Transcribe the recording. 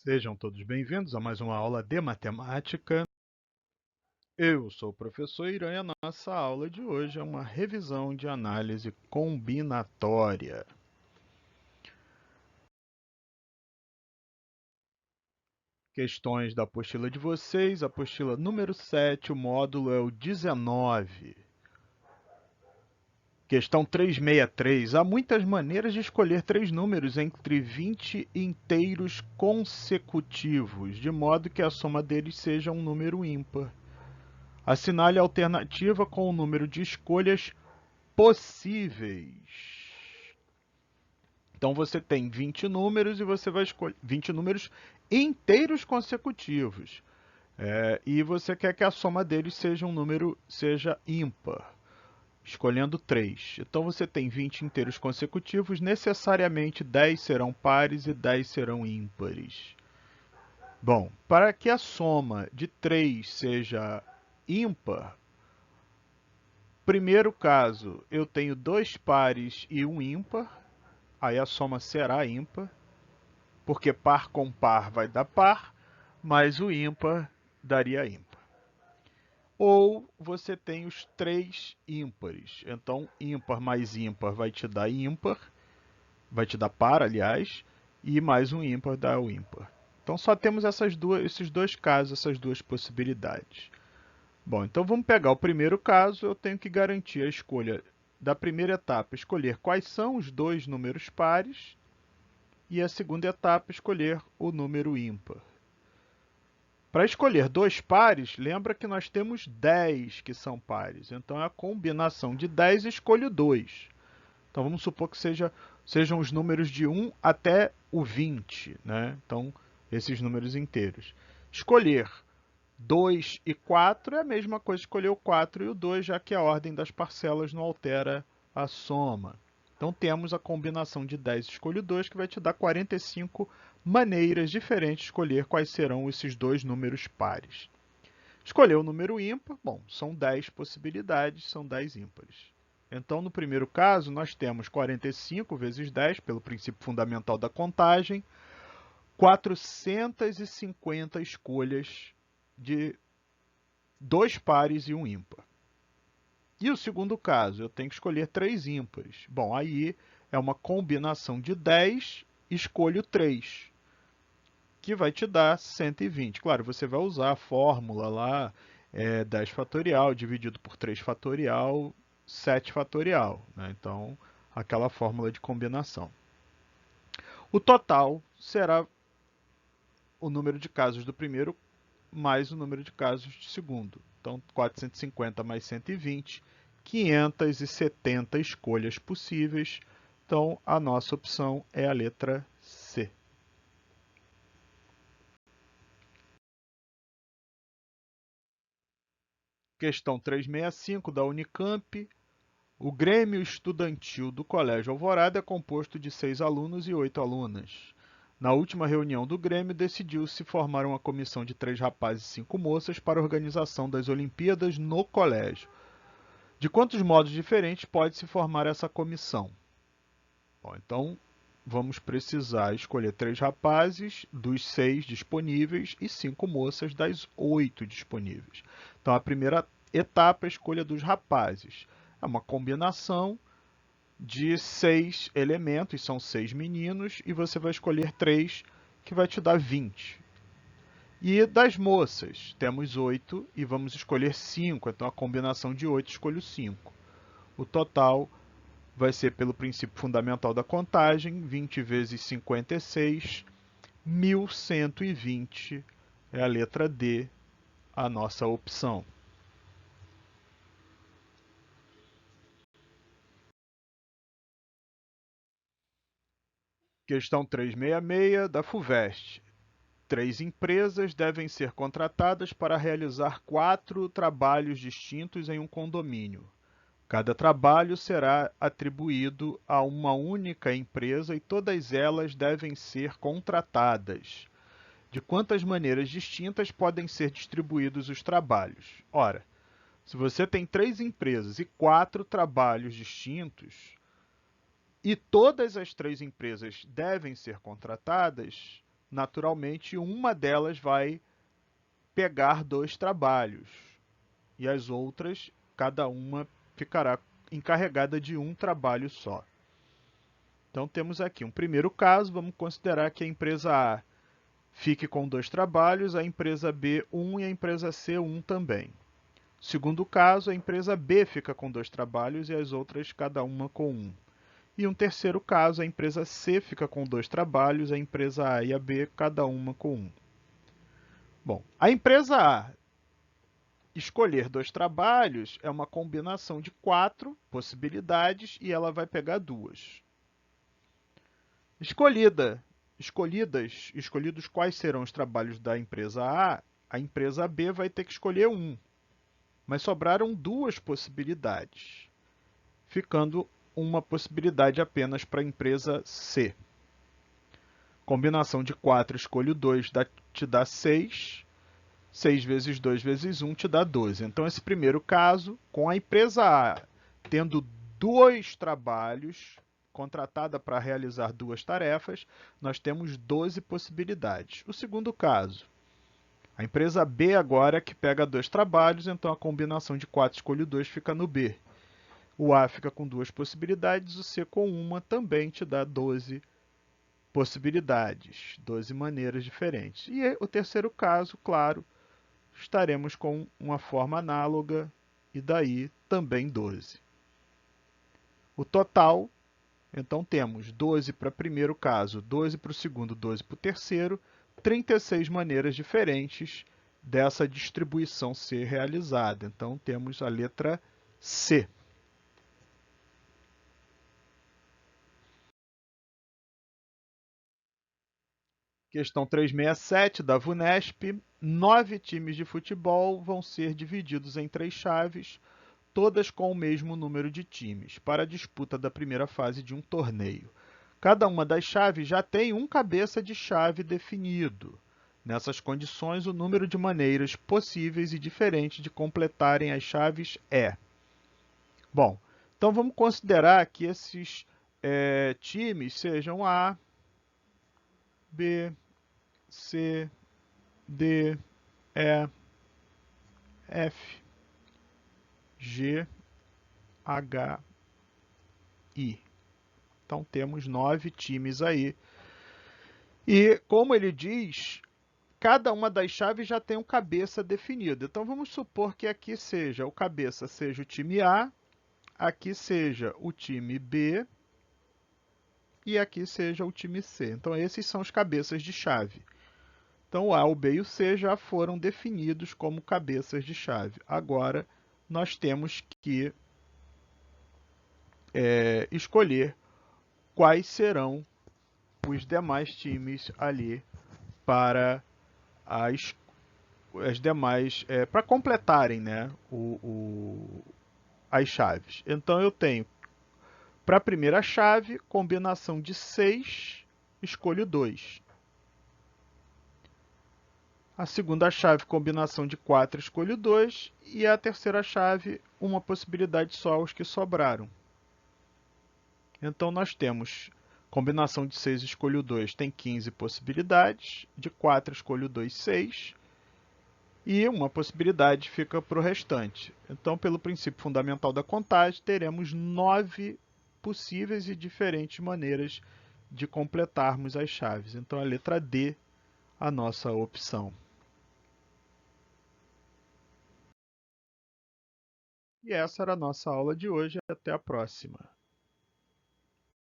Sejam todos bem-vindos a mais uma aula de matemática. Eu sou o professor Irã e a nossa aula de hoje é uma revisão de análise combinatória. Questões da apostila de vocês, apostila número 7, o módulo é o 19. Questão 363. Há muitas maneiras de escolher três números entre 20 inteiros consecutivos, de modo que a soma deles seja um número ímpar. Assinale a alternativa com o número de escolhas possíveis. Então você tem 20 números e você vai escolher 20 números inteiros consecutivos. E você quer que a soma deles seja ímpar, escolhendo 3. Então você tem 20 inteiros consecutivos, necessariamente 10 serão pares e 10 serão ímpares. Bom, para que a soma de 3 seja ímpar, primeiro caso, eu tenho dois pares e um ímpar, aí a soma será ímpar, porque par com par vai dar par, mas o ímpar daria ímpar. Ou você tem os três ímpares, então ímpar mais ímpar vai te dar ímpar, vai te dar par, aliás, e mais um ímpar dá o ímpar. Então só temos esses dois casos, essas duas possibilidades. Bom, então vamos pegar o primeiro caso, eu tenho que garantir a escolha da primeira etapa, escolher quais são os dois números pares, e a segunda etapa, escolher o número ímpar. Para escolher dois pares, lembra que nós temos 10 que são pares, então é a combinação de 10 escolho 2. Então vamos supor que sejam os números de 1 até o 20, né? Então esses números inteiros. Escolher 2 e 4 é a mesma coisa escolher o 4 e o 2, já que a ordem das parcelas não altera a soma. Então temos a combinação de 10 escolho 2, que vai te dar 45 maneiras diferentes de escolher quais serão esses dois números pares. Escolher o número ímpar, bom, são 10 possibilidades, são 10 ímpares. Então, no primeiro caso, nós temos 45 vezes 10, pelo princípio fundamental da contagem, 450 escolhas de dois pares e um ímpar. E o segundo caso, eu tenho que escolher três ímpares. Bom, aí é uma combinação de 10, escolho 3, que vai te dar 120. Claro, você vai usar a fórmula lá, 10 fatorial dividido por 3 fatorial, 7 fatorial, né? Então, aquela fórmula de combinação. O total será o número de casos do primeiro mais o número de casos do segundo. Então, 450 mais 120, 570 escolhas possíveis. Então, a nossa opção é a letra C. Questão 365 da Unicamp. O Grêmio Estudantil do Colégio Alvorada é composto de 6 alunos e 8 alunas. Na última reunião do Grêmio, decidiu-se formar uma comissão de 3 rapazes e 5 moças para a organização das Olimpíadas no colégio. De quantos modos diferentes pode-se formar essa comissão? Bom, então, vamos precisar escolher 3 rapazes dos 6 disponíveis e 5 moças das 8 disponíveis. Então, a primeira etapa é a escolha dos rapazes. É uma combinação de 6 elementos, são 6 meninos, e você vai escolher 3, que vai te dar 20. E das moças, temos 8 e vamos escolher 5, então a combinação de 8 escolho 5. O total vai ser pelo princípio fundamental da contagem, 20 vezes 56, 1120 é a letra D, a nossa opção. Questão 366 da FUVEST. 3 empresas devem ser contratadas para realizar 4 trabalhos distintos em um condomínio. Cada trabalho será atribuído a uma única empresa e todas elas devem ser contratadas. De quantas maneiras distintas podem ser distribuídos os trabalhos? Ora, se você tem 3 empresas e 4 trabalhos distintos, e todas as 3 empresas devem ser contratadas, naturalmente, uma delas vai pegar 2 trabalhos e as outras, cada uma ficará encarregada de um trabalho só. Então temos aqui um primeiro caso, vamos considerar que a empresa A fique com 2 trabalhos, a empresa B 1 e a empresa C 1 também. Segundo caso, a empresa B fica com 2 trabalhos e as outras cada uma com 1. E um terceiro caso, a empresa C fica com 2 trabalhos, a empresa A e a B cada uma com 1. Bom, a empresa A escolher 2 trabalhos é uma combinação de 4 possibilidades e ela vai pegar 2. Escolhidos quais serão os trabalhos da empresa a empresa B vai ter que escolher 1. Mas sobraram 2 possibilidades, ficando uma possibilidade apenas para a empresa C. Combinação de 4, escolho 2, te dá 6. 6 vezes 2 vezes 1 te dá 12. Então, esse primeiro caso, com a empresa A tendo 2 trabalhos, contratada para realizar 2 tarefas, nós temos 12 possibilidades. O segundo caso, a empresa B agora que pega 2 trabalhos, então a combinação de 4 escolho 2 fica no B. O A fica com 2 possibilidades, o C com uma também te dá 12 possibilidades, 12 maneiras diferentes. E o terceiro caso, claro, estaremos com uma forma análoga e daí também 12. O total, então temos 12 para o primeiro caso, 12 para o segundo, 12 para o terceiro, 36 maneiras diferentes dessa distribuição ser realizada. Então temos a letra C. Questão 367 da VUNESP. 9 times de futebol vão ser divididos em 3 chaves, todas com o mesmo número de times, para a disputa da primeira fase de um torneio. Cada uma das chaves já tem um cabeça de chave definido. Nessas condições, o número de maneiras possíveis e diferentes de completarem as chaves é... Bom, então vamos considerar que esses times sejam A, B, C, D, E, F, G, H, I. Então temos 9 times aí. E como ele diz, cada uma das chaves já tem um cabeça definido. Então vamos supor que aqui seja o cabeça seja o time A, aqui seja o time B e aqui seja o time C. Então esses são os cabeças de chave. Então o A, o B e o C já foram definidos como cabeças de chave. Agora nós temos que escolher quais serão os demais times ali para as demais, para completarem, né, as chaves. Então eu tenho, para a primeira chave, combinação de 6, escolho 2. A segunda chave, combinação de 4, escolho 2. E a terceira chave, uma possibilidade só, os que sobraram. Então nós temos combinação de 6, escolho 2, tem 15 possibilidades. De 4, escolho 2, 6. E uma possibilidade fica para o restante. Então, pelo princípio fundamental da contagem, teremos 9 possíveis e diferentes maneiras de completarmos as chaves. Então, a letra D, a nossa opção. E essa era a nossa aula de hoje. Até a próxima.